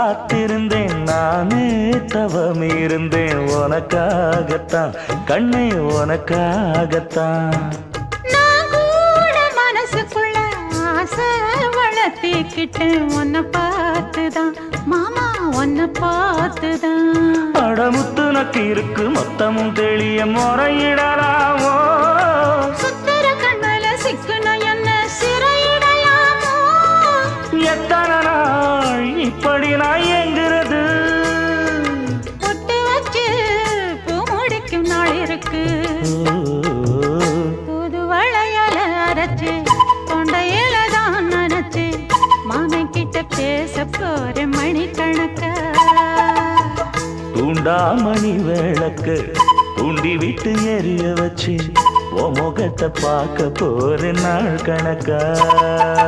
காத்திருந்தேன் நானே தவம் இருந்தேன் உனக்காகத்தான் கண்ணே உனக்காகத்தான் நான் கூட மனசுக்குள்ள ஆசை வளர்த்திக்கிட்டேன் உன்னை பார்த்துதான் மாமா உன்னை பார்த்துதான் அடமுத்து நக்கு இருக்கு மொத்தமும் தெளிய முறையிடலாமோ சுத்தர கண்மல சிக்குன என்ன சிறையிடலாமோ எத்தனை நாள் இப்படி நான் எங்கிறது பொட்டு வச்சு பூ முடிக்கும் நாள் இருக்கு புது வளையல அரைச்சு தொண்டையில தான் நினைச்சு மாமன் கிட்ட பேச போற மணிக்கணக்க தூண்டாமணி விளக்கு தூண்டி விட்டு எரிய வச்சு உன் முகத்தை பார்க்க போற நாள் கணக்கா